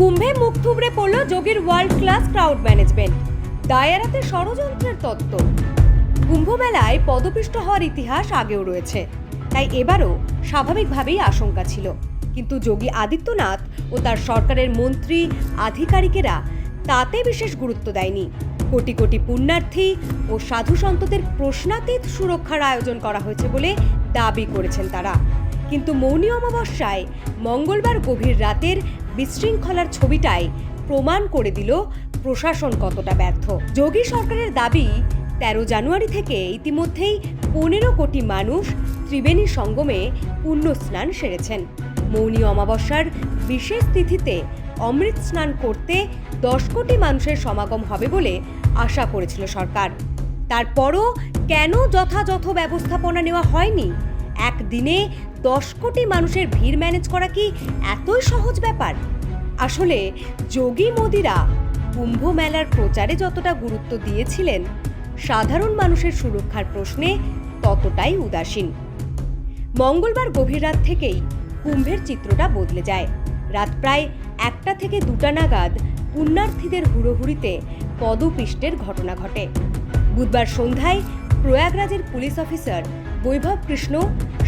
কুম্ভে মুখ থুবড়ে পড়ল যোগীর ওয়ার্ল্ড ক্লাস ক্রাউড ম্যানেজমেন্ট, দায় এড়াতে ষড়যন্ত্রের তত্ত্ব। কুম্ভ মেলায় পদপিষ্ট হওয়ার ইতিহাস আগেও রয়েছে, তাই এবারও স্বাভাবিকভাবেই আশঙ্কা ছিল। কিন্তু যোগী আদিত্যনাথ ও তার সরকারের মন্ত্রী আধিকারিকেরা তাতে বিশেষ গুরুত্ব দেয়নি। কোটি কোটি পুণ্যার্থী ও সাধু সন্তদের প্রশ্নাতীত সুরক্ষার আয়োজন করা হয়েছে বলে দাবি করেছেন তারা। কিন্তু মৌনী অমাবস্যায় মঙ্গলবার গভীর রাতের বিশৃঙ্খলার ছবিটাই প্রমাণ করে দিল প্রশাসন কতটা ব্যর্থ। যোগী সরকারের দাবি 13 জানুয়ারি থেকে ইতিমধ্যেই 15 কোটি মানুষ ত্রিবেণী সঙ্গমে পুণ্য স্নান সেরেছেন। মৌনী অমাবস্যার বিশেষ তিথিতে অমৃত স্নান করতে 10 কোটি মানুষের সমাগম হবে বলে আশা করেছিল সরকার। তারপরও কেন যথাযথ ব্যবস্থাপনা নেওয়া হয়নি? একদিনে 10 কোটি মানুষের ভিড় ম্যানেজ করা কি এতই সহজ ব্যাপার? আসলে যোগী মোদিরা কুম্ভ মেলার প্রচারে যতটা গুরুত্ব দিয়েছিলেন, সাধারণ মানুষের সুরক্ষার প্রশ্নে ততটাই উদাসীন। মঙ্গলবার গভীর রাত থেকেই কুম্ভের চিত্রটা বদলে যায়। রাত প্রায় 1টা থেকে 2টা নাগাদ পুণ্যার্থীদের হুড়োহুড়িতে পদপিষ্টের ঘটনা ঘটে। বুধবার সন্ধ্যায় প্রয়াগরাজের পুলিশ অফিসার বৈভব কৃষ্ণ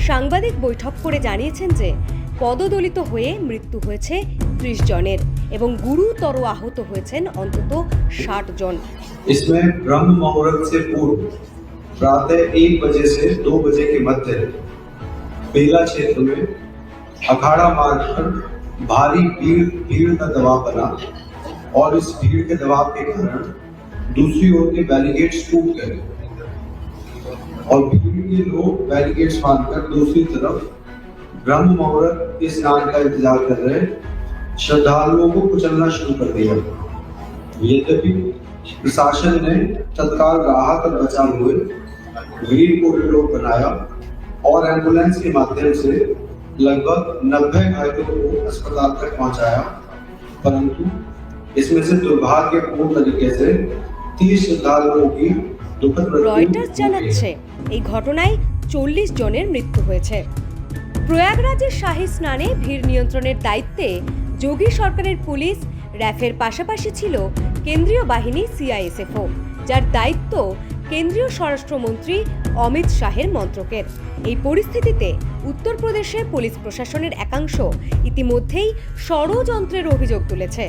সাংবাদিক বৈঠক করে জানিয়েছেন যে পদদলিত হয়ে মৃত্যু হয়েছে 30 জনের এবং গুরুতর আহত হয়েছেন অন্তত 60 জন। इसमें ब्रह्म मुहूर्त से पूर्व प्रातः 1 बजे से 2 बजे के मध्य बेला क्षेत्र में अखाड़ा मार्ग पर भारी भीड़ का दबाव बना और इस भीड़ के दबाव के कारण दूसरी ओर के बैरिकेड्स टूट गए और भीड़ के लोग बैरिकेड्स बांधकर दूसरी तरफ ब्रह्म मुहूर्त के स्नान का इंतजार कर रहे श्रद्धालुओं को कुचलना शुरू कर दिया। यद्यपि प्रशासन ने तत्काल राहत और बचाव हुए ग्रीन कॉरिडोर बनाया और एम्बुलेंस के माध्यम से लगभग 90 घायलों को अस्पताल तक पहुंचाया, परंतु इसमें से दुर्भाग्यपूर्ण तरीके से 30 श्रद्धालुओं की दुखद मृत्यु। রয়টার্স জানাচ্ছে এই ঘটনায় 40 জনের মৃত্যু হয়েছে। প্রয়াগরাজের শাহী স্নানে ভিড় নিয়ন্ত্রণের দায়িত্বে যোগী সরকারের পুলিশ র্যাফের পাশাপাশি ছিল কেন্দ্রীয় বাহিনী সিআইএসএফও, যার দায়িত্ব কেন্দ্রীয় স্বরাষ্ট্রমন্ত্রী অমিত শাহের মন্ত্রকের। এই পরিস্থিতিতে উত্তরপ্রদেশে পুলিশ প্রশাসনের একাংশ ইতিমধ্যেই ষড়যন্ত্রের অভিযোগ তুলেছে।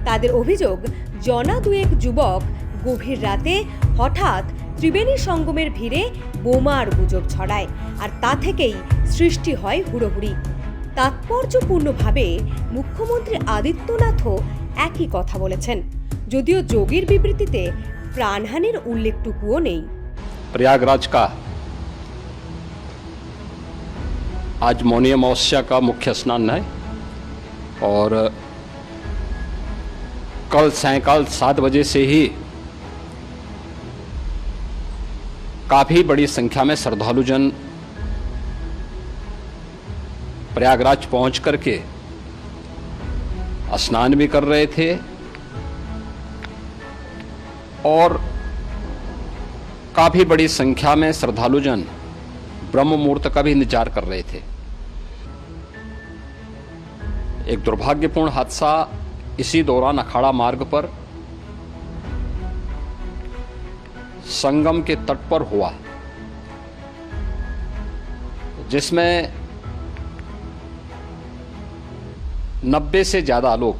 তাদের অভিযোগ, জনা দুয়েক যুবক গভীর রাতে হঠাৎ ত্রিবেণী সঙ্গমের ভিড়ে বোমার গুজব ছড়ায়, আর তা থেকেই সৃষ্টি হয় হুড়োহুড়ি। তাৎপর্যপূর্ণভাবে মুখ্যমন্ত্রী আদিত্যনাথও একই কথা বলেছেন, যদিও যোগীর বিবৃতিতে প্রাণহানির উল্লেখটুকুও নেই। प्रयागराज का आज मौनी अमावस्या का मुख्य स्नान है और कल सायंकाल 7 बजे से ही काफ़ी बड़ी संख्या में श्रद्धालुजन प्रयागराज पहुंच करके स्नान भी कर रहे थे और काफ़ी बड़ी संख्या में श्रद्धालुजन ब्रह्म मुहूर्त का भी इंतजार कर रहे थे। एक दुर्भाग्यपूर्ण हादसा इसी दौरान अखाड़ा मार्ग पर संगम के तट पर हुआ, जिसमें 90 से ज़्यादा लोग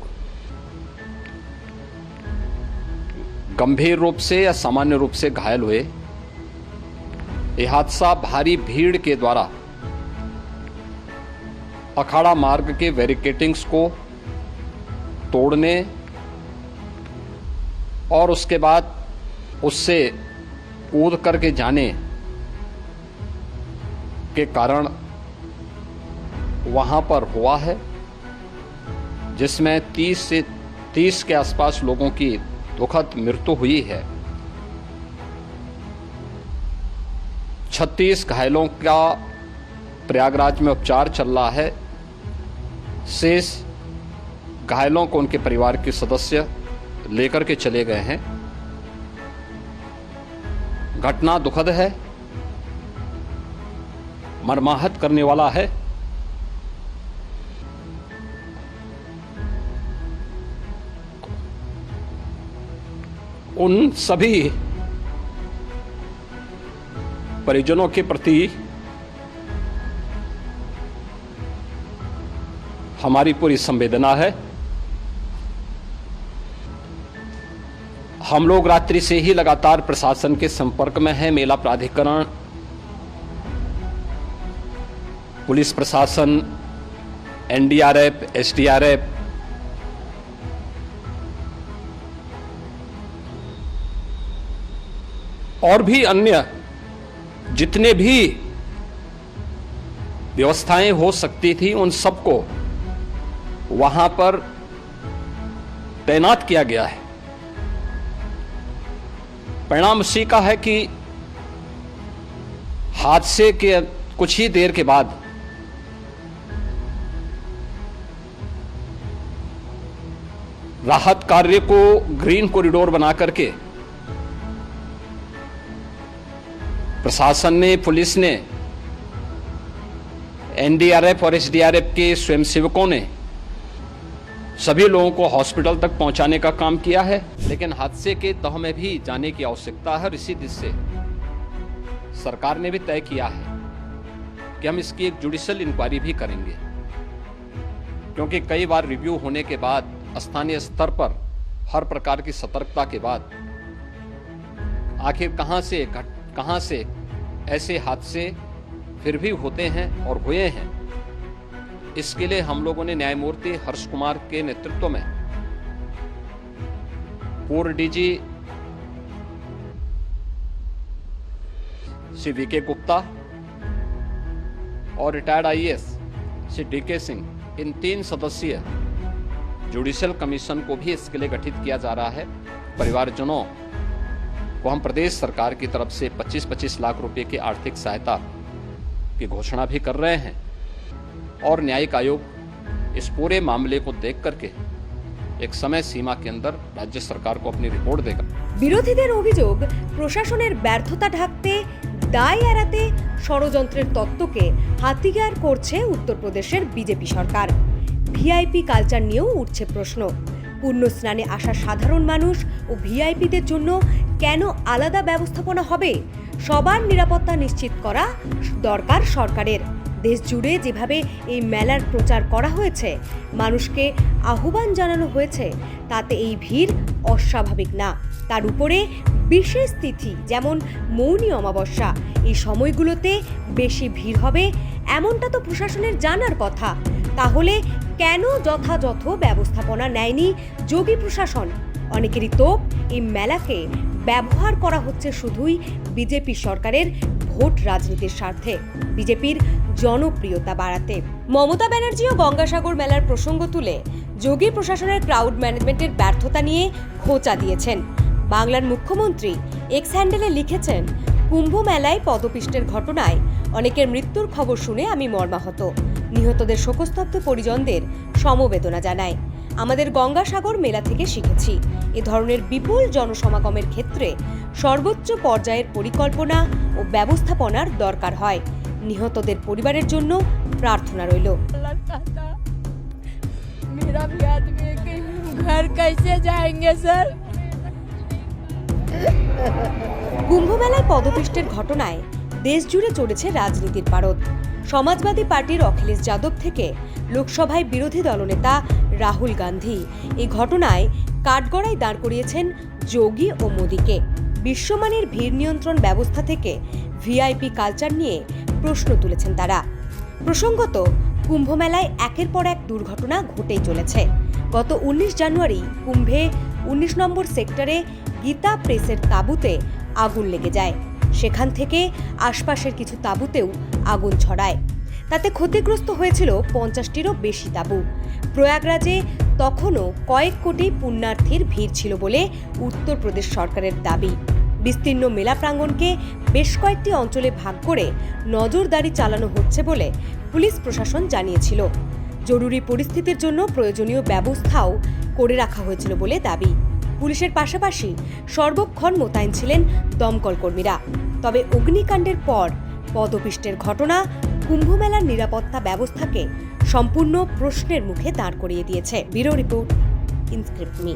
गंभीर रूप से या सामान्य रूप से घायल हुए। यह हादसा भारी भीड़ के द्वारा अखाड़ा मार्ग के बैरिकेडिंग्स को तोड़ने और उसके बाद उससे कूद करके जाने के कारण वहां पर हुआ है, जिसमें 30 के आसपास लोगों की दुखद मृत्यु हुई है। 36 घायलों का प्रयागराज में उपचार चल रहा है। शेष घायलों को उनके परिवार के सदस्य लेकर के चले गए हैं। घटना दुखद है, मर्माहत करने वाला है। उन सभी परिजनों के प्रति हमारी पूरी संवेदना है। हम लोग रात्रि से ही लगातार प्रशासन के संपर्क में हैं। मेला प्राधिकरण, पुलिस प्रशासन, एनडीआरएफ, एसडीआरएफ, और भी अन्य जितने भी व्यवस्थाएं हो सकती थी उन सबको वहां पर तैनात किया गया है। परिणाम उसी का है कि हादसे के कुछ ही देर के बाद राहत कार्य को ग्रीन कॉरिडोर बना करके प्रशासन ने, पुलिस ने, एनडीआरएफ और एसडीआरएफ के स्वयंसेवकों ने सभी लोगों को हॉस्पिटल तक पहुंचाने का काम किया है। लेकिन हादसे के तह में भी जाने की आवश्यकता है और इसी दिशा से सरकार ने भी तय किया है कि हम इसकी एक जुडिशियल इंक्वायरी भी करेंगे, क्योंकि कई बार रिव्यू होने के बाद स्थानीय स्तर पर हर प्रकार की सतर्कता के बाद आखिर कहां से ऐसे हादसे फिर भी होते हैं और हुए हैं। इसके लिए हम लोगों ने न्यायमूर्ति हर्ष कुमार के नेतृत्व में पूर्व डीजी श्री वीके गुप्ता और retired IAS Shri DK Singh, इन 3 सदस्यीय जुडिशियल कमीशन को भी इसके लिए गठित किया जा रहा है। परिवारजनों को हम प्रदेश सरकार की तरफ से 25-25 लाख रुपए की आर्थिक सहायता की घोषणा भी कर रहे हैं और न्यायिक आयोग इस पूरे मामले को देख करके एक समय सीमा के अंदर राज्य सरकार को अपनी रिपोर्ट देगा। বিরোধীদের অভিযোগ প্রশাসনের ব্যর্থতা ঢাকতে, দায় এড়াতে ষড়যন্ত্রের তত্ত্বকে হাতিয়ার করছে উত্তরপ্রদেশের বিজেপি সরকার। ভিআইপি কালচার নিয়েও উঠছে প্রশ্ন। পূর্ণ স্নানে আসা সাধারণ মানুষ ও ভিআইপিদের জন্য কেন আলাদা ব্যবস্থাপনা হবে? সবার নিরাপত্তা নিশ্চিত করা দরকার সরকারের। দেশ জুড়ে যেভাবে এই মেলার প্রচার করা হয়েছে, মানুষকে আহ্বান জানানো হয়েছে, তাতে এই ভিড় অস্বাভাবিক না। তার উপরে বিশেষ তিথি যেমন মৌনী অমাবস্যা, এই সময়গুলোতে বেশি ভিড় হবে এমনটা তো প্রশাসনের জানার কথা। তাহলে কেন যথাযথ ব্যবস্থাপনা নেয়নি যোগী প্রশাসন? অনেকেরই তোপ এই মেলাকে ব্যবহার করা হচ্ছে শুধুই বিজেপি সরকারের ভোট রাজনীতির স্বার্থে, বিজেপির জনপ্রিয়তা বাড়াতে। মমতা ব্যানার্জিও গঙ্গাসাগর মেলার প্রসঙ্গ তুলে যোগী প্রশাসনের ক্রাউড ম্যানেজমেন্টের ব্যর্থতা নিয়ে খোঁচা দিয়েছেন। বাংলার মুখ্যমন্ত্রী এক্স হ্যান্ডেলে লিখেছেন, কুম্ভ মেলায় পদপিষ্টের ঘটনায় অনেকের মৃত্যুর খবর শুনে আমি মর্মাহত। নিহতদের শোকস্তব্ধ পরিজনদের সমবেদনা জানাই। আমাদের গঙ্গাসাগর মেলা থেকে শিখেছি, এ ধরনের বিপুল জনসমাগমের ক্ষেত্রে সর্বোচ্চ পর্যায়ের পরিকল্পনা ও ব্যবস্থাপনার দরকার হয়। নিহতদের পরিবারের জন্য প্রার্থনা রইল। मेरा भी आदमी के घर कैसे जाएंगे सर? কুম্ভ মেলায় পদপিষ্টের ঘটনায় দেশ জুড়ে চড়েছে রাজনীতির পারদ। সমাজবাদী পার্টির অখিলেশ যাদব থেকে লোকসভায় বিরোধী দলনেতা রাহুল গান্ধী এই ঘটনায় কাঠগড়ায় দাঁড় করিয়েছেন যোগী ও মোদীকে। বিশ্বমানের ভিড় নিয়ন্ত্রণ ব্যবস্থা থেকে ভিআইপি কালচার নিয়ে প্রশ্ন তুলেছেন তারা। প্রসঙ্গত, কুম্ভ মেলায় একের পর এক দুর্ঘটনা ঘটেই চলেছে। গত 19 জানুয়ারি কুম্ভে 19 নম্বর সেক্টরে গীতা প্রেসের তাঁবুতে আগুন লেগে যায়। সেখান থেকে আশপাশের কিছু তাঁবুতেও আগুন ছড়ায়। তাতে ক্ষতিগ্রস্ত হয়েছিল 50টিরও বেশি তাঁবু। প্রয়াগরাজে তখনও কয়েক কোটি পুণ্যার্থীর ভিড় ছিল বলে উত্তরপ্রদেশ সরকারের দাবি। বিস্তীর্ণ মেলা প্রাঙ্গণকে বেশ কয়েকটি অঞ্চলে ভাগ করে নজরদারি চালানো হচ্ছে বলে পুলিশ প্রশাসন জানিয়েছিল। জরুরি পরিস্থিতির জন্য প্রয়োজনীয় ব্যবস্থাও করে রাখা হয়েছিল বলে দাবি। পুলিশের পাশাপাশি সর্বক্ষণ মোতায়েন ছিলেন দমকল কর্মীরা। তবে অগ্নিকাণ্ডের পর পদপিষ্টের ঘটনা কুম্ভমেলার নিরাপত্তা ব্যবস্থাকে সম্পূর্ণ প্রশ্নের মুখে দাঁড় করিয়ে দিয়েছে। Bureau report, Inscript me.